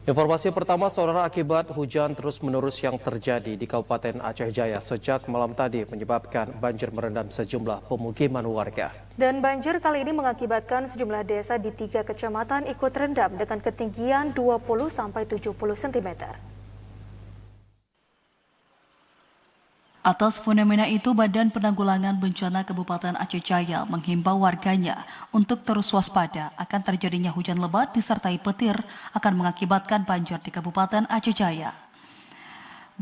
Informasi pertama, saudara, akibat hujan terus-menerus yang terjadi di Kabupaten Aceh Jaya sejak malam tadi menyebabkan banjir merendam sejumlah pemukiman warga. Dan banjir kali ini mengakibatkan sejumlah desa di 3 kecamatan ikut rendam dengan ketinggian 20-70 cm. Atas fenomena itu, Badan Penanggulangan Bencana Kabupaten Aceh Jaya menghimbau warganya untuk terus waspada akan terjadinya hujan lebat disertai petir akan mengakibatkan banjir di Kabupaten Aceh Jaya.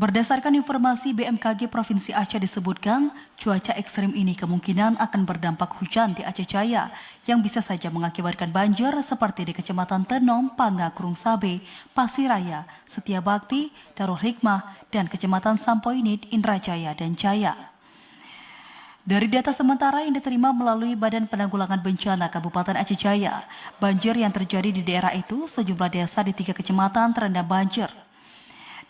Berdasarkan informasi BMKG Provinsi Aceh disebutkan, cuaca ekstrim ini kemungkinan akan berdampak hujan di Aceh Jaya yang bisa saja mengakibatkan banjir seperti di Kecamatan Tenom, Panga, Krung Sabe, Pasiraya, Setiabakti, Darul Hikmah, dan Kecamatan Sampoinit, Indrajaya, dan Jaya. Dari data sementara yang diterima melalui Badan Penanggulangan Bencana Kabupaten Aceh Jaya, banjir yang terjadi di daerah itu sejumlah desa di 3 kecamatan terendam banjir.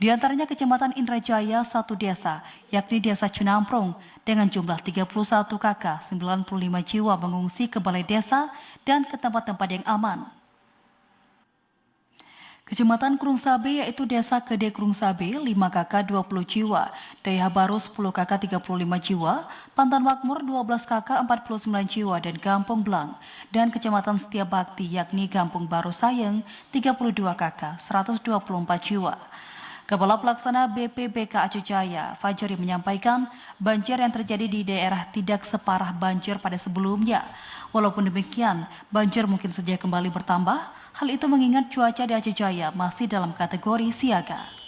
Di antaranya Kecamatan Indrajaya, 1 desa, yakni Desa Cunamprung, dengan jumlah 31 kakak, 95 jiwa mengungsi ke balai desa dan ke tempat-tempat yang aman. Kecamatan Krung Sabe, yaitu Desa Kede Krung Sabe, 5 kakak 20 jiwa, Daya Baru 10 kakak 35 jiwa, Pantan Makmur 12 kakak 49 jiwa, dan Kampung Blang, dan Kecamatan Setiabakti, yakni Kampung Baru Sayeng, 32 kakak 124 jiwa. Kepala Pelaksana BPBK Aceh Jaya, Fajri, menyampaikan banjir yang terjadi di daerah tidak separah banjir pada sebelumnya. Walaupun demikian, banjir mungkin saja kembali bertambah. Hal itu mengingat cuaca di Aceh Jaya masih dalam kategori siaga.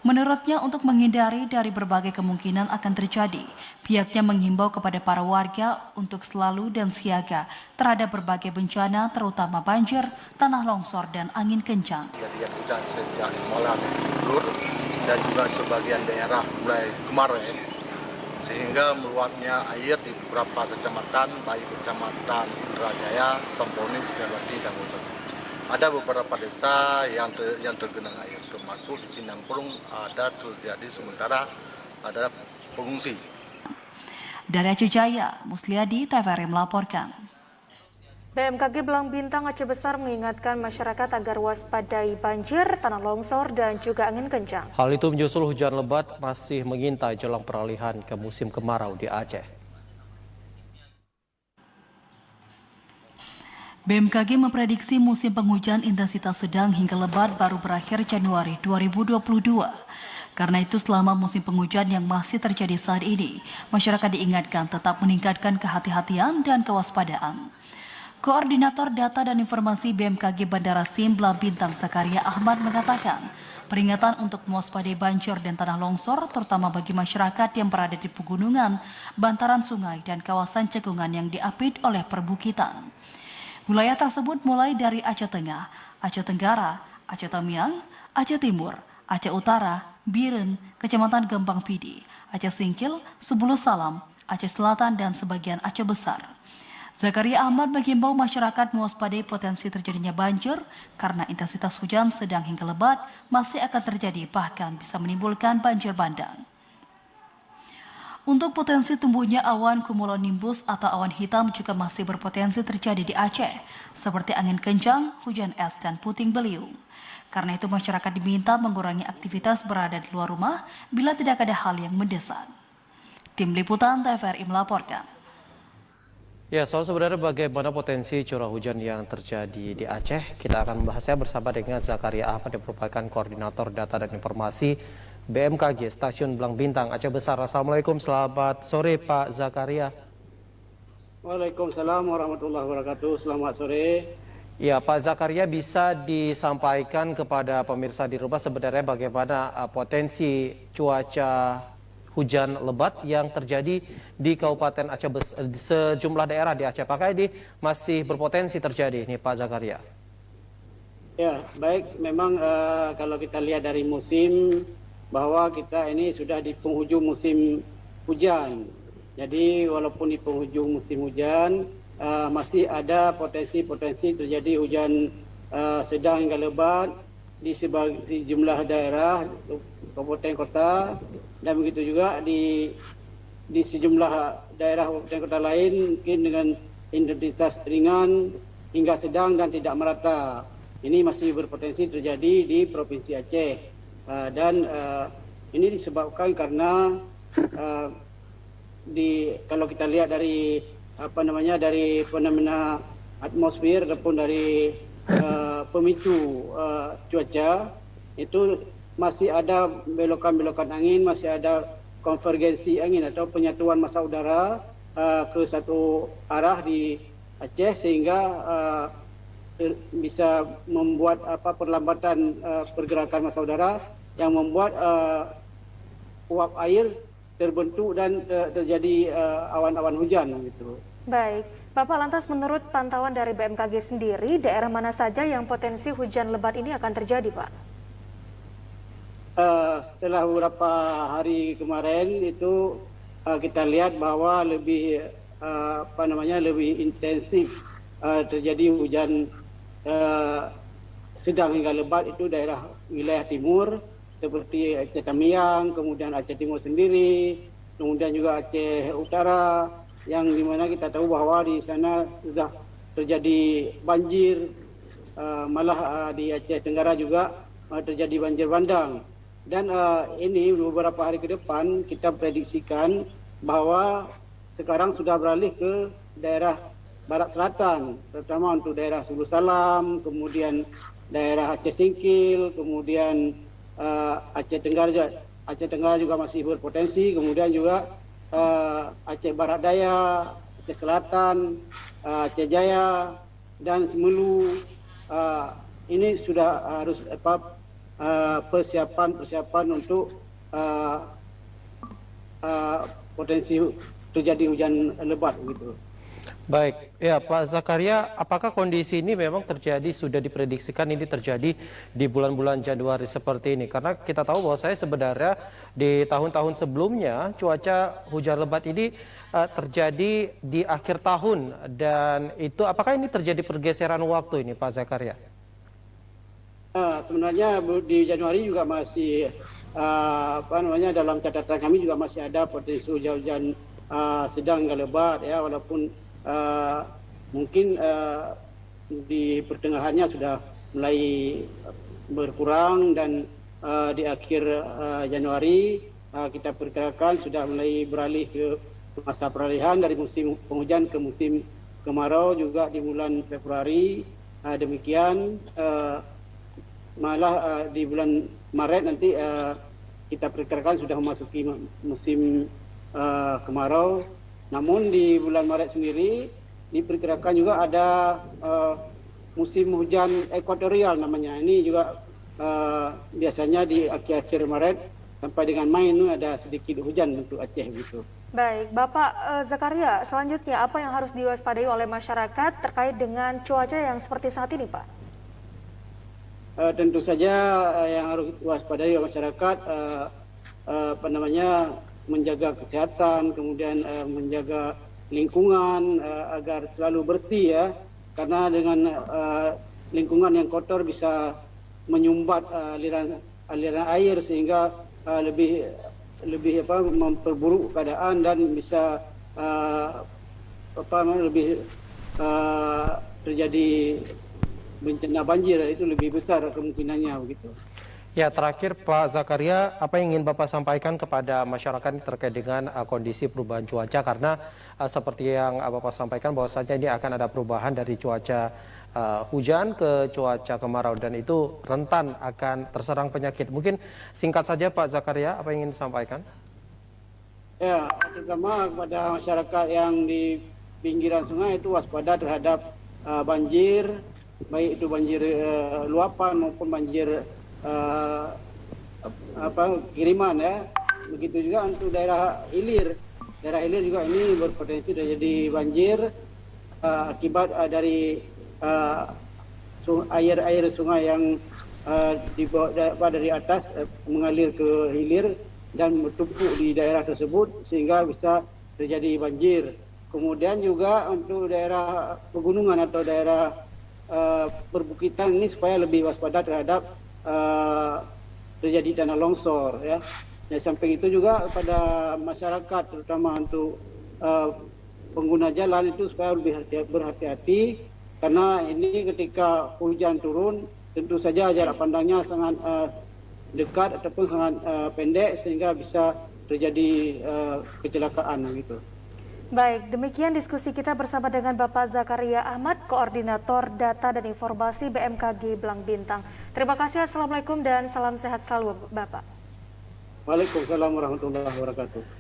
Menurutnya, untuk menghindari dari berbagai kemungkinan akan terjadi, pihaknya menghimbau kepada para warga untuk selalu dan siaga terhadap berbagai bencana, terutama banjir, tanah longsor, dan angin kencang. Jadi hujan sejak semalam tidur dan juga sebagian daerah mulai kemarin, sehingga meluapnya air di beberapa kecamatan, baik kecamatan Indrajaya, Sampoinit, Setiabakti, dan Gosok. Ada beberapa desa yang tergenang air, termasuk di Cunamprung ada terjadi sementara ada pengungsi. Dari Aceh Jaya, Musliadi, TVRI melaporkan. BMKG Belang Bintang Aceh Besar mengingatkan masyarakat agar waspadai banjir, tanah longsor, dan juga angin kencang. Hal itu menyusul hujan lebat masih mengintai jelang peralihan ke musim kemarau di Aceh. BMKG memprediksi musim penghujan intensitas sedang hingga lebat baru berakhir Januari 2022. Karena itu, selama musim penghujan yang masih terjadi saat ini, masyarakat diingatkan tetap meningkatkan kehati-hatian dan kewaspadaan. Koordinator Data dan Informasi BMKG Bandara SIM Belang Bintang, Zakaria Ahmad, mengatakan peringatan untuk mewaspadai banjir dan tanah longsor terutama bagi masyarakat yang berada di pegunungan, bantaran sungai, dan kawasan cekungan yang diapit oleh perbukitan. Wilayah tersebut mulai dari Aceh Tengah, Aceh Tenggara, Aceh Tamiang, Aceh Timur, Aceh Utara, Biren, Kecamatan Gembang Pidi, Aceh Singkil, Sebulu Salam, Aceh Selatan, dan sebagian Aceh Besar. Zakaria Ahmad menghimbau masyarakat mewaspadai potensi terjadinya banjir karena intensitas hujan sedang hingga lebat masih akan terjadi, bahkan bisa menimbulkan banjir bandang. Untuk potensi tumbuhnya awan cumulonimbus atau awan hitam juga masih berpotensi terjadi di Aceh, seperti angin kencang, hujan es, dan puting beliung. Karena itu masyarakat diminta mengurangi aktivitas berada di luar rumah bila tidak ada hal yang mendesak. Tim Liputan TVRI melaporkan. Ya, soal sebenarnya bagaimana potensi curah hujan yang terjadi di Aceh, kita akan membahasnya bersama dengan Zakaria Ahmad yang merupakan Koordinator Data dan Informasi BMKG Stasiun Belang Bintang Aceh Besar. Assalamualaikum, selamat sore Pak Zakaria. Waalaikumsalam warahmatullahi wabarakatuh. Selamat sore. Ya, Pak Zakaria, bisa disampaikan kepada pemirsa di rumah sebenarnya bagaimana potensi cuaca hujan lebat yang terjadi di Kabupaten Aceh Besar, di sejumlah daerah di Aceh. Apakah ini masih berpotensi terjadi nih Pak Zakaria? Ya, baik. Memang kalau kita lihat dari musim, bahwa kita ini sudah di penghujung musim hujan. Jadi walaupun di penghujung musim hujan, masih ada potensi terjadi hujan sedang hingga lebat di sejumlah daerah, kabupaten kota, dan begitu juga di sejumlah daerah kabupaten kota lain mungkin dengan intensitas ringan hingga sedang dan tidak merata. ini masih berpotensi terjadi di Provinsi Aceh. Dan ini disebabkan karena kalau kita lihat dari dari fenomena atmosfer ataupun dari pemicu cuaca, itu masih ada belokan-belokan angin, masih ada konvergensi angin atau penyatuan massa udara ke satu arah di Aceh, sehingga bisa membuat perlambatan pergerakan massa udara yang membuat uap air terbentuk dan terjadi awan-awan hujan gitu. Baik, Bapak, lantas menurut pantauan dari BMKG sendiri, daerah mana saja yang potensi hujan lebat ini akan terjadi, Pak? Setelah beberapa hari kemarin itu kita lihat bahwa lebih lebih intensif terjadi hujan sedang hingga lebat itu daerah wilayah timur seperti Aceh Tamiang, kemudian Aceh Timur sendiri, kemudian juga Aceh Utara, yang dimana kita tahu bahwa di sana sudah terjadi banjir, malah di Aceh Tenggara juga terjadi banjir bandang. Dan ini beberapa hari ke depan kita prediksikan bahwa sekarang sudah beralih ke daerah barat selatan, terutama untuk daerah Sulu Salam, kemudian daerah Aceh Singkil, kemudian Aceh Tenggara juga masih berpotensi, kemudian juga Aceh Barat Daya, Aceh Selatan, Aceh Jaya, dan Semelu. Ini sudah harus persiapan untuk potensi terjadi hujan lebat gitu. Baik, ya Pak Zakaria, apakah kondisi ini memang sudah diprediksikan ini terjadi di bulan-bulan Januari seperti ini? Karena kita tahu bahwa sebenarnya di tahun-tahun sebelumnya cuaca hujan lebat ini terjadi di akhir tahun, dan itu apakah ini terjadi pergeseran waktu ini, Pak Zakaria? Sebenarnya di Januari juga masih dalam catatan kami juga masih ada potensi hujan sedang hingga lebat ya, walaupun mungkin di pertengahannya sudah mulai berkurang, dan di akhir Januari kita perkirakan sudah mulai beralih ke masa peralihan dari musim penghujan ke musim kemarau juga di bulan Februari. Demikian malah di bulan Maret nanti kita perkirakan sudah memasuki musim kemarau. Namun di bulan Maret sendiri diperkirakan juga ada musim hujan ekuatorial namanya. Ini juga biasanya di akhir-akhir Maret sampai dengan Mei itu ada sedikit hujan untuk Aceh gitu. Baik, Bapak Zakaria, selanjutnya apa yang harus diwaspadai oleh masyarakat terkait dengan cuaca yang seperti saat ini, Pak? Tentu saja yang harus diwaspadai oleh masyarakat menjaga kesehatan, kemudian menjaga lingkungan agar selalu bersih ya, karena dengan lingkungan yang kotor bisa menyumbat aliran air sehingga lebih memperburuk keadaan dan bisa terjadi bencana banjir, itu lebih besar kemungkinannya begitu. Ya, terakhir Pak Zakaria, apa yang ingin Bapak sampaikan kepada masyarakat ini terkait dengan kondisi perubahan cuaca? Karena seperti yang Bapak sampaikan bahwasanya ini akan ada perubahan dari cuaca hujan ke cuaca kemarau, dan itu rentan akan terserang penyakit. Mungkin singkat saja Pak Zakaria, apa yang ingin disampaikan? Ya, terutama kepada masyarakat yang di pinggiran sungai itu waspada terhadap banjir, baik itu banjir luapan maupun banjir kiriman ya. Begitu juga untuk daerah hilir. Daerah hilir juga ini berpotensi terjadi banjir akibat dari air sungai yang dari atas mengalir ke hilir dan bertumpuk di daerah tersebut sehingga bisa terjadi banjir. Kemudian juga untuk daerah pegunungan atau daerah perbukitan ini supaya lebih waspada terhadap terjadi tanah longsor ya. Dan samping itu juga pada masyarakat terutama untuk pengguna jalan itu supaya lebih berhati-hati, karena ini ketika hujan turun tentu saja jarak pandangnya sangat dekat ataupun sangat pendek sehingga bisa terjadi kecelakaan gitu. Baik, demikian diskusi kita bersama dengan Bapak Zakaria Ahmad, Koordinator Data dan Informasi BMKG Belang Bintang. Terima kasih, Assalamualaikum dan salam sehat selalu Bapak. Waalaikumsalam warahmatullahi wabarakatuh.